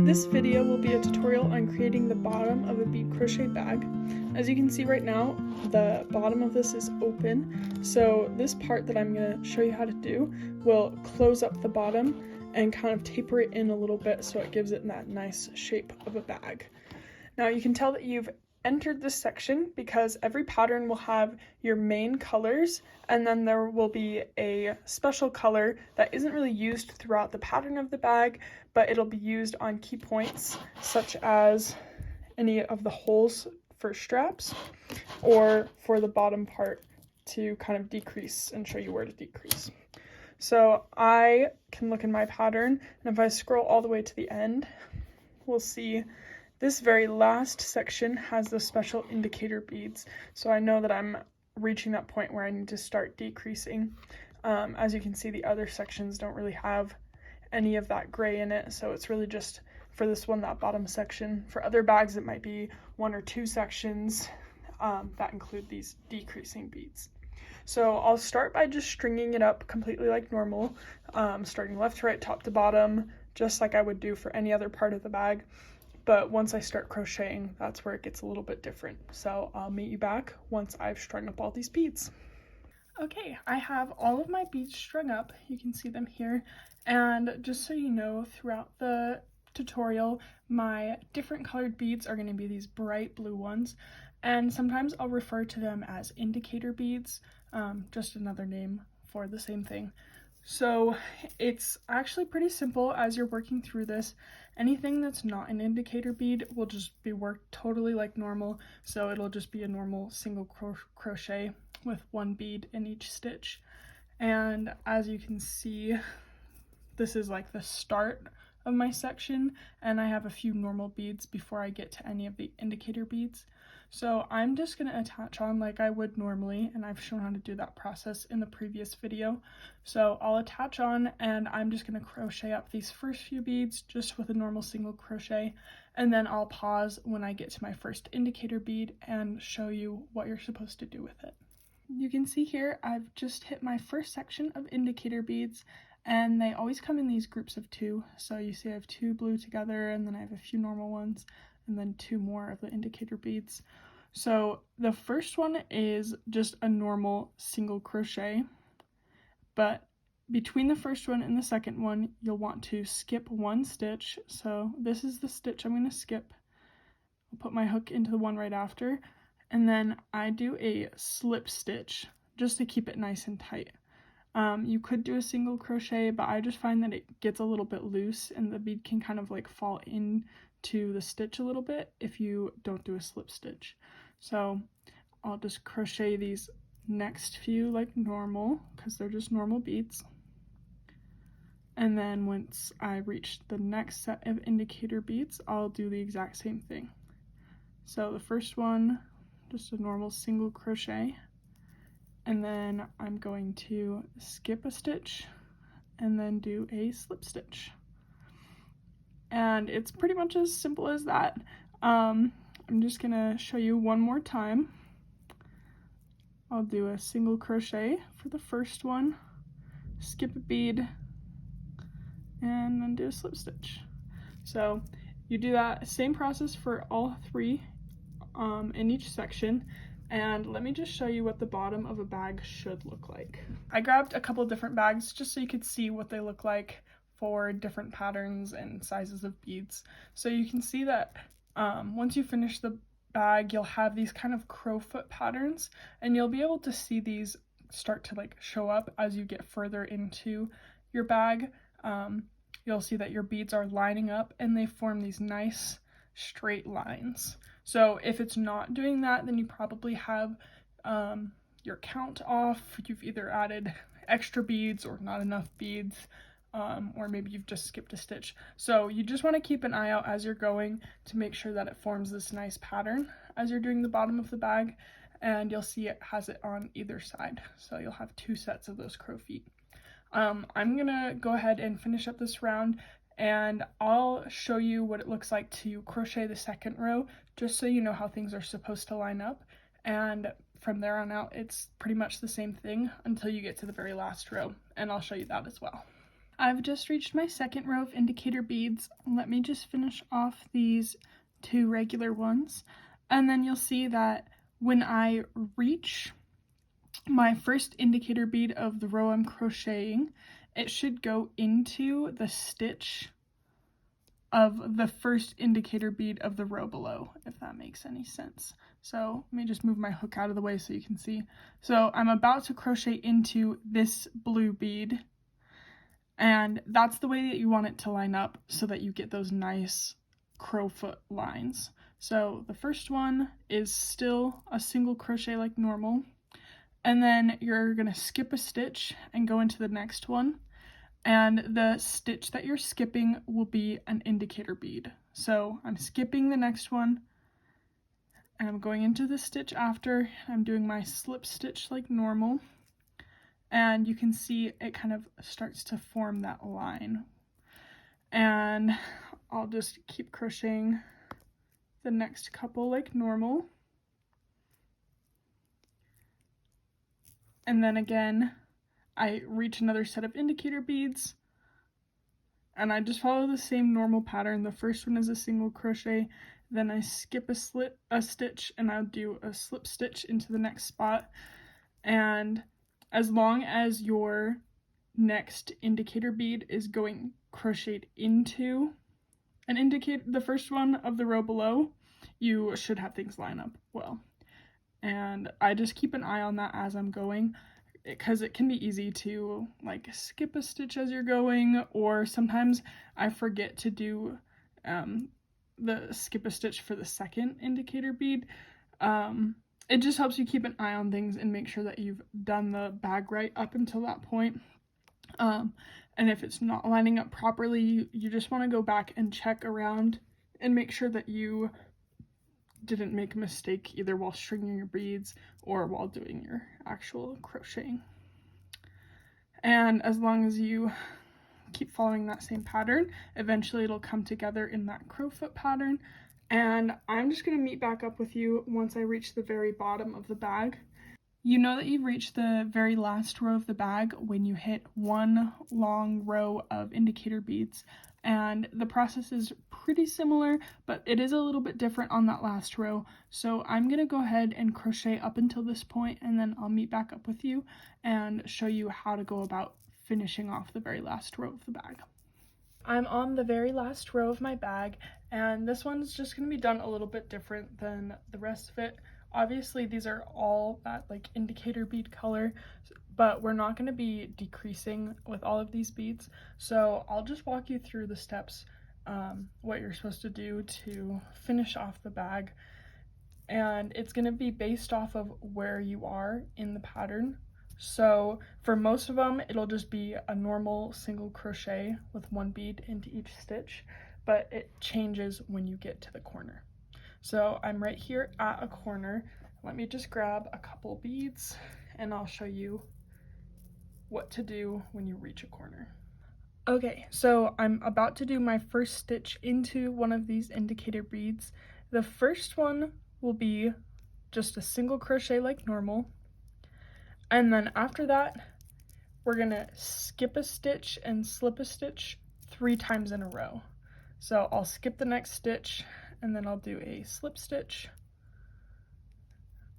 This video will be a tutorial on creating the bottom of a bead crochet bag. As you can see right now, the bottom of this is open, so this part that I'm going to show you how to do will close up the bottom and kind of taper it in a little bit so it gives it that nice shape of a bag. Now you can tell that you've entered this section because every pattern will have your main colors, and then there will be a special color that isn't really used throughout the pattern of the bag, but it'll be used on key points such as any of the holes for straps or for the bottom part to kind of decrease and show you where to decrease. So I can look in my pattern, and if I scroll all the way to the end, we'll see this very last section has the special indicator beads, so I know that I'm reaching that point where I need to start decreasing. As you can see, the other sections don't really have any of that gray in it, so it's really just for this one, that bottom section. For other bags, it might be 1 or 2 sections that include these decreasing beads. So I'll start by just stringing it up completely like normal, starting left to right, top to bottom, just like I would do for any other part of the bag. But once I start crocheting, that's where it gets a little bit different. So I'll meet you back once I've strung up all these beads. Okay, I have all of my beads strung up. You can see them here. And just so you know, throughout the tutorial, my different colored beads are going to be these bright blue ones. And sometimes I'll refer to them as indicator beads, just another name for the same thing. So it's actually pretty simple as you're working through this. Anything that's not an indicator bead will just be worked totally like normal. So it'll just be a normal single crochet with 1 bead in each stitch. And as you can see, this is like the start of my section, and I have a few normal beads before I get to any of the indicator beads. So I'm just going to attach on like I would normally, and I've shown how to do that process in the previous video. So I'll attach on, and I'm just going to crochet up these first few beads just with a normal single crochet, and then I'll pause when I get to my first indicator bead and show you what you're supposed to do with it. You can see here I've just hit my first section of indicator beads, and they always come in these groups of 2. So you see I have 2 blue together, and then I have a few normal ones, and then 2 more of the indicator beads. So the first one is just a normal single crochet, but between the first one and the second one, you'll want to skip 1 stitch. So this is the stitch I'm going to skip. I'll put my hook into the one right after, and then I do a slip stitch just to keep it nice and tight. You could do a single crochet, but I just find that it gets a little bit loose and the bead can kind of like fall into the stitch a little bit if you don't do a slip stitch. So I'll just crochet these next few like normal because they're just normal beads. And then once I reach the next set of indicator beads, I'll do the exact same thing. So the first one, just a normal single crochet. And then I'm going to skip a stitch and then do a slip stitch. And it's pretty much as simple as that. I'm just gonna show you one more time. I'll do a single crochet for the first one, skip a bead, and then do a slip stitch. So you do that same process for all 3 in each section. And let me just show you what the bottom of a bag should look like. I grabbed a couple different bags just so you could see what they look like for different patterns and sizes of beads. So you can see that once you finish the bag, you'll have these kind of crowfoot patterns, and you'll be able to see these start to like show up as you get further into your bag. You'll see that your beads are lining up and they form these nice straight lines. So if it's not doing that, then you probably have your count off. You've either added extra beads or not enough beads, or maybe you've just skipped a stitch. So you just want to keep an eye out as you're going to make sure that it forms this nice pattern as you're doing the bottom of the bag, and you'll see it has it on either side. So you'll have 2 sets of those crow feet. I'm gonna go ahead and finish up this round, and I'll show you what it looks like to crochet the second row, just so you know how things are supposed to line up. And from there on out, it's pretty much the same thing until you get to the very last row, and I'll show you that as well. I've just reached my second row of indicator beads. Let me just finish off these 2 regular ones, and then you'll see that when I reach my first indicator bead of the row I'm crocheting, it should go into the stitch of the first indicator bead of the row below, if that makes any sense. So let me just move my hook out of the way so you can see. So I'm about to crochet into this blue bead, and that's the way that you want it to line up so that you get those nice crowfoot lines. So the first one is still a single crochet like normal, and then you're gonna skip a stitch and go into the next one, and the stitch that you're skipping will be an indicator bead. So I'm skipping the next one, and I'm going into the stitch after. I'm doing my slip stitch like normal, and you can see it kind of starts to form that line. And I'll just keep crocheting the next couple like normal. And then again, I reach another set of indicator beads, and I just follow the same normal pattern. The first one is a single crochet, then I skip a stitch, and I'll do a slip stitch into the next spot. And as long as your next indicator bead is going crocheted into the first one of the row below, you should have things line up well. And I just keep an eye on that as I'm going, because it can be easy to like skip a stitch as you're going, or sometimes I forget to do the skip a stitch for the second indicator bead. It just helps you keep an eye on things and make sure that you've done the bag right up until that point. And if it's not lining up properly, you just want to go back and check around and make sure that you didn't make a mistake either while stringing your beads or while doing your actual crocheting. And as long as you keep following that same pattern, eventually it'll come together in that crowfoot pattern. And I'm just going to meet back up with you once I reach the very bottom of the bag. You know that you've reached the very last row of the bag when you hit one long row of indicator beads, and the process is pretty similar, but it is a little bit different on that last row. So I'm going to go ahead and crochet up until this point, and then I'll meet back up with you and show you how to go about finishing off the very last row of the bag. I'm on the very last row of my bag, and this one's just going to be done a little bit different than the rest of it. Obviously these are all that like indicator bead color, but we're not going to be decreasing with all of these beads. So I'll just walk you through the steps, what you're supposed to do to finish off the bag. And it's going to be based off of where you are in the pattern. So for most of them, it'll just be a normal single crochet with one bead into each stitch, but it changes when you get to the corner. So I'm right here at a corner. Let me just grab a couple beads and I'll show you what to do when you reach a corner. Okay, so I'm about to do my first stitch into one of these indicator beads. The first one will be just a single crochet like normal. And then after that, we're gonna skip a stitch and slip a stitch 3 times in a row. So I'll skip the next stitch, and then I'll do a slip stitch,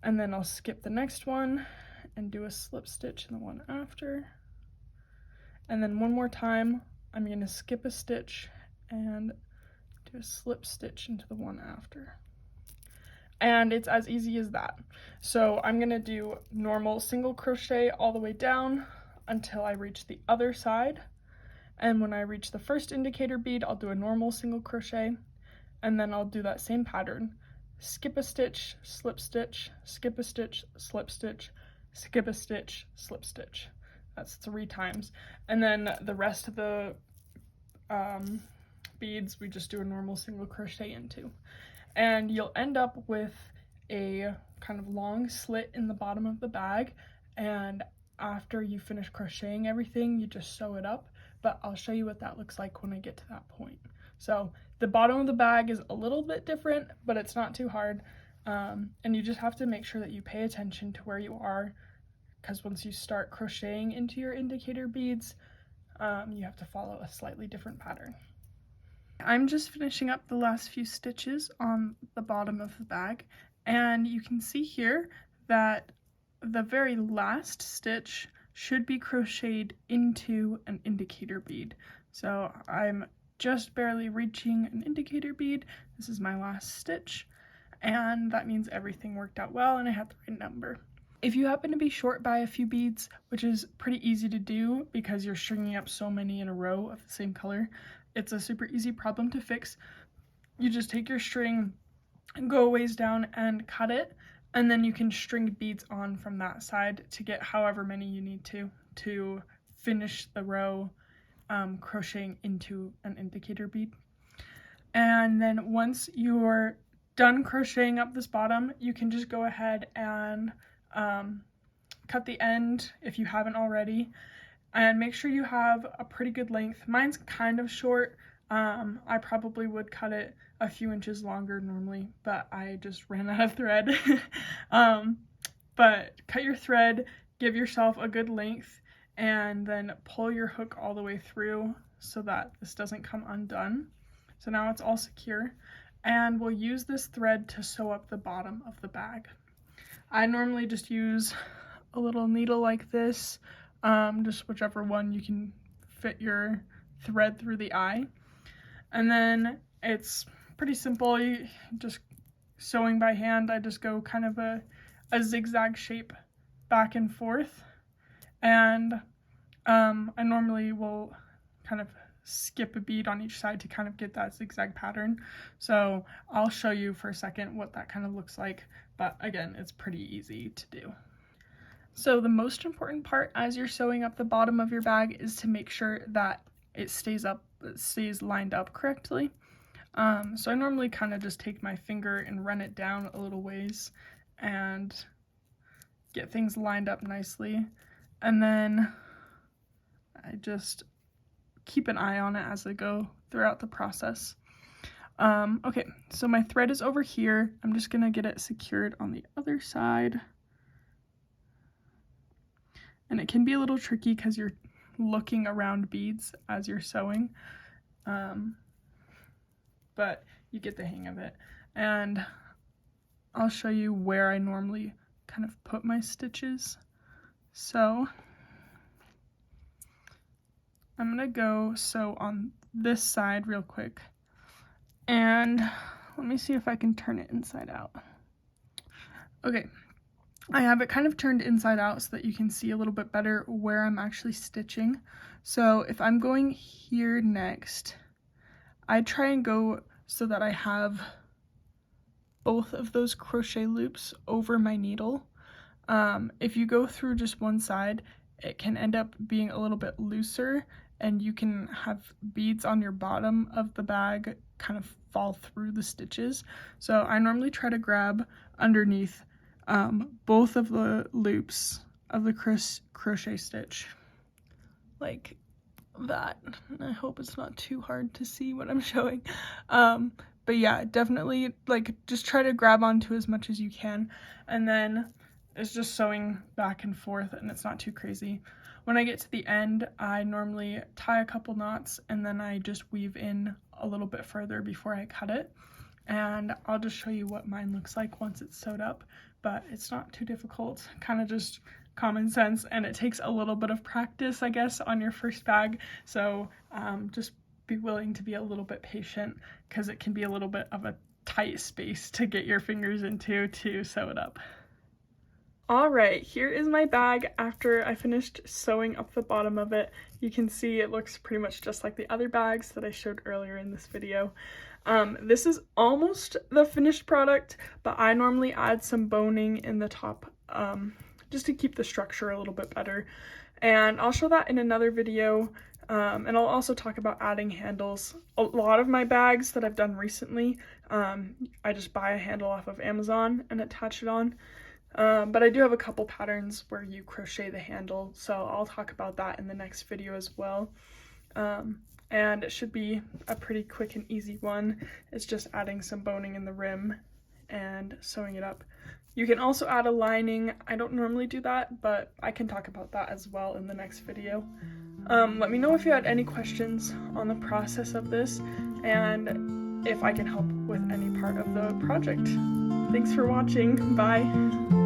and then I'll skip the next one and do a slip stitch in the one after, and then one more time I'm going to skip a stitch and do a slip stitch into the one after. And it's as easy as that. So I'm going to do normal single crochet all the way down until I reach the other side, and when I reach the first indicator bead I'll do a normal single crochet, and then I'll do that same pattern, skip a stitch, slip stitch, skip a stitch, slip stitch, skip a stitch, slip stitch. That's 3 times. And then the rest of the beads we just do a normal single crochet into. And you'll end up with a kind of long slit in the bottom of the bag, and after you finish crocheting everything you just sew it up, but I'll show you what that looks like when I get to that point. So the bottom of the bag is a little bit different, but it's not too hard. And you just have to make sure that you pay attention to where you are, because once you start crocheting into your indicator beads, you have to follow a slightly different pattern. I'm just finishing up the last few stitches on the bottom of the bag, and you can see here that the very last stitch should be crocheted into an indicator bead. So I'm just barely reaching an indicator bead. This is my last stitch, and that means everything worked out well and I had the right number. If you happen to be short by a few beads, which is pretty easy to do because you're stringing up so many in a row of the same color, it's a super easy problem to fix. You just take your string and go a ways down and cut it, and then you can string beads on from that side to get however many you need to finish the row crocheting into an indicator bead. And then once you're done crocheting up this bottom, you can just go ahead and cut the end if you haven't already, and make sure you have a pretty good length. Mine's kind of short. I probably would cut it a few inches longer normally, but I just ran out of thread. But cut your thread, give yourself a good length, and then pull your hook all the way through so that this doesn't come undone. So now it's all secure, and we'll use this thread to sew up the bottom of the bag. I normally just use a little needle like this, just whichever one you can fit your thread through the eye. And then it's pretty simple. You just sewing by hand. I just go kind of a zigzag shape back and forth, and I normally will kind of skip a bead on each side to kind of get that zigzag pattern. So I'll show you for a second what that kind of looks like, but again, it's pretty easy to do. So the most important part as you're sewing up the bottom of your bag is to make sure that it stays lined up correctly. So I normally kind of just take my finger and run it down a little ways and get things lined up nicely, and then I just keep an eye on it as I go throughout the process. Okay, so my thread is over here. I'm just gonna get it secured on the other side. And it can be a little tricky because you're looking around beads as you're sewing, but you get the hang of it. And I'll show you where I normally kind of put my stitches. So I'm gonna go sew on this side real quick, and let me see if I can turn it inside out. Okay, I have it kind of turned inside out so that you can see a little bit better where I'm actually stitching. So if I'm going here next, I try and go so that I have both of those crochet loops over my needle. If you go through just one side, it can end up being a little bit looser, and you can have beads on your bottom of the bag kind of fall through the stitches. So I normally try to grab underneath both of the loops of the crochet stitch like that. I hope it's not too hard to see what I'm showing. But yeah, definitely like just try to grab onto as much as you can, and then it's just sewing back and forth, and it's not too crazy. When I get to the end, I normally tie a couple knots, and then I just weave in a little bit further before I cut it. And I'll just show you what mine looks like once it's sewed up, but it's not too difficult, kind of just common sense, and it takes a little bit of practice, I guess, on your first bag. So just be willing to be a little bit patient, because it can be a little bit of a tight space to get your fingers into to sew it up. Alright, here is my bag after I finished sewing up the bottom of it. You can see it looks pretty much just like the other bags that I showed earlier in this video. This is almost the finished product, but I normally add some boning in the top just to keep the structure a little bit better. And I'll show that in another video, and I'll also talk about adding handles. A lot of my bags that I've done recently, I just buy a handle off of Amazon and attach it on. But I do have a couple patterns where you crochet the handle, so I'll talk about that in the next video as well. And it should be a pretty quick and easy one. It's just adding some boning in the rim and sewing it up. You can also add a lining. I don't normally do that, but I can talk about that as well in the next video. Let me know if you had any questions on the process of this and if I can help with any part of the project. Thanks for watching. Bye.